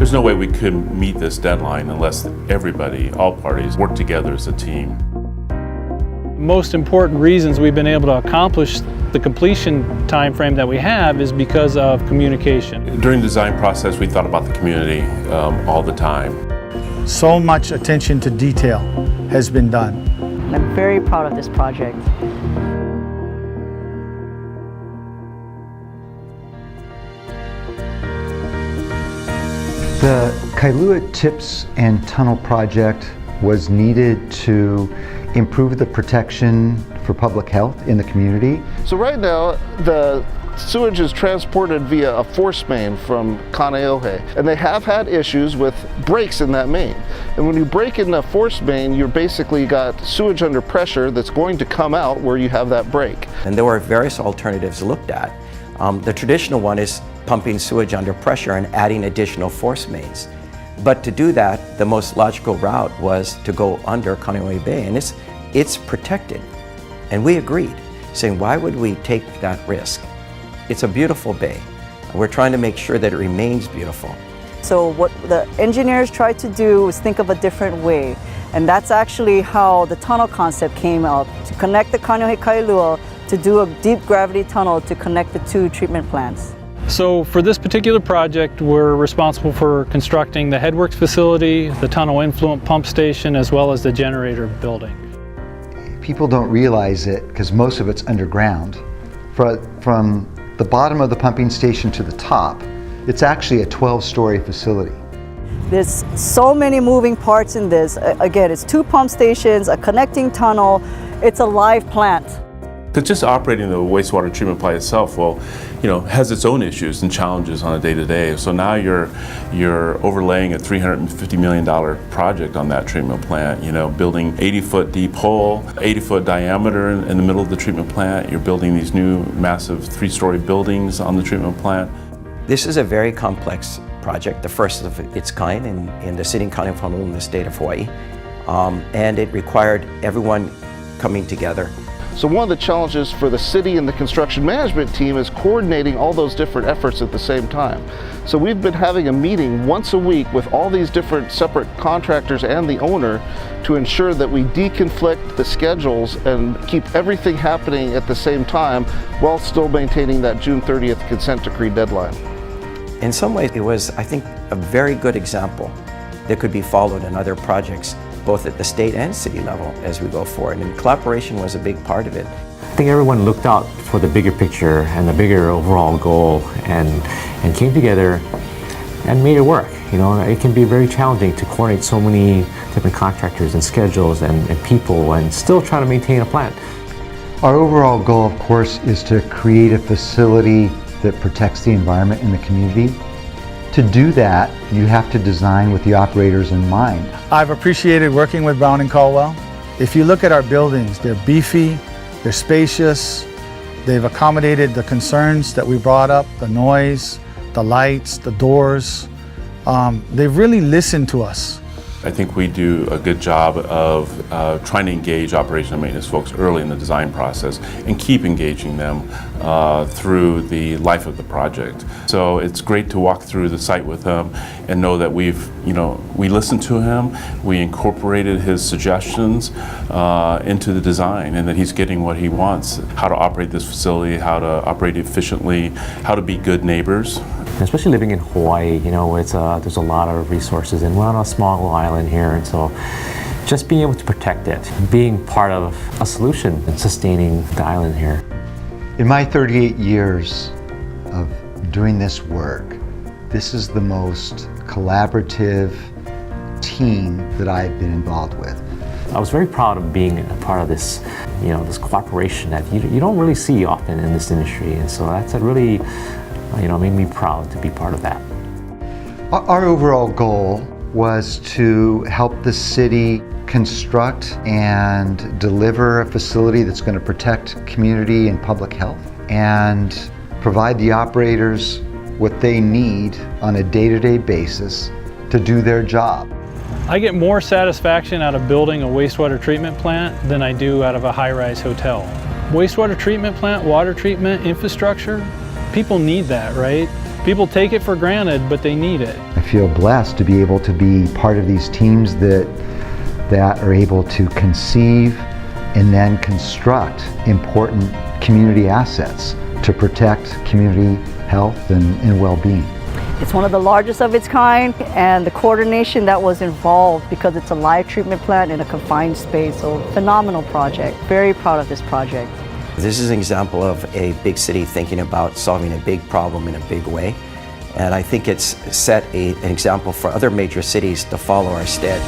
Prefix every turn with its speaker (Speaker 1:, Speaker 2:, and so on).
Speaker 1: There's no way we could meet this deadline unless everybody, all parties, work together as a team.
Speaker 2: Most important reasons we've been able to accomplish the completion time frame that we have is because of communication.
Speaker 1: During the design process, we thought about the community all the time.
Speaker 3: So much attention to detail has been done.
Speaker 4: I'm very proud of this project.
Speaker 5: The Kailua Tips and Tunnel project was needed to improve the protection for public health in the community.
Speaker 6: So right now, the sewage is transported via a force main from Kaneohe, and they have had issues with breaks in that main. And when you break in the force main, you're basically got sewage under pressure that's going to come out where you have that break.
Speaker 7: And there were various alternatives looked at. The traditional one is pumping sewage under pressure and adding additional force mains. But to do that, the most logical route was to go under Kaneohe Bay, and it's protected. And we agreed, saying, why would we take that risk? It's a beautiful bay. We're trying to make sure that it remains beautiful.
Speaker 4: So what the engineers tried to do was think of a different way. And that's actually how the tunnel concept came out, to connect the Kaneohe-Kailua to do a deep gravity tunnel to connect the two treatment plants.
Speaker 2: So for this particular project, we're responsible for constructing the headworks facility, the tunnel influent pump station, as well as the generator building.
Speaker 5: People don't realize it because most of it's underground. From the bottom of the pumping station to the top, it's actually a 12-story facility.
Speaker 4: There's so many moving parts in this. Again, it's two pump stations, a connecting tunnel. It's a live plant.
Speaker 1: Because just operating the wastewater treatment plant itself, well, has its own issues and challenges on a day-to-day. So now you're overlaying a $350 million project on that treatment plant. Building 80-foot deep hole, 80-foot diameter in the middle of the treatment plant. You're building these new massive 3-story buildings on the treatment plant.
Speaker 7: This is a very complex project, the first of its kind in the city of Kaneohe in the state of Hawaii, and it required everyone coming together.
Speaker 6: So one of the challenges for the city and the construction management team is coordinating all those different efforts at the same time. So we've been having a meeting once a week with all these different separate contractors and the owner to ensure that we deconflict the schedules and keep everything happening at the same time while still maintaining that June 30th consent decree deadline.
Speaker 7: In some ways, it was, I think, a very good example that could be followed in other projects, both at the state and city level as we go forward. And collaboration was a big part of it.
Speaker 8: I think everyone looked out for the bigger picture and the bigger overall goal and came together and made it work. It can be very challenging to coordinate so many different contractors and schedules and people and still try to maintain a plant.
Speaker 5: Our overall goal, of course, is to create a facility that protects the environment and the community. To do that, you have to design with the operators in mind.
Speaker 3: I've appreciated working with Brown & Caldwell. If you look at our buildings, they're beefy, they're spacious, they've accommodated the concerns that we brought up, the noise, the lights, the doors. They've really listened to us.
Speaker 1: I think we do a good job of trying to engage operation and maintenance folks early in the design process and keep engaging them through the life of the project. So it's great to walk through the site with him and know that we listened to him, we incorporated his suggestions into the design, and that he's getting what he wants, how to operate this facility, how to operate efficiently, how to be good neighbors.
Speaker 8: Especially living in Hawaii, there's a lot of resources, and we're on a small island here, and so just being able to protect it, being part of a solution and sustaining the island here.
Speaker 5: In my 38 years of doing this work, this is the most collaborative team that I've been involved with.
Speaker 8: I was very proud of being a part of this, this cooperation that you don't really see often in this industry, and so that's a really made me proud to be part of that.
Speaker 5: Our overall goal was to help the city construct and deliver a facility that's going to protect community and public health and provide the operators what they need on a day-to-day basis to do their job.
Speaker 2: I get more satisfaction out of building a wastewater treatment plant than I do out of a high-rise hotel. Wastewater treatment plant, water treatment, infrastructure, people need that, right? People take it for granted, but they need it.
Speaker 5: I feel blessed to be able to be part of these teams that are able to conceive and then construct important community assets to protect community health and well-being.
Speaker 4: It's one of the largest of its kind, and the coordination that was involved, because it's a live treatment plant in a confined space. So phenomenal project. Very proud of this project.
Speaker 7: This is an example of a big city thinking about solving a big problem in a big way. And I think it's set an example for other major cities to follow our stead.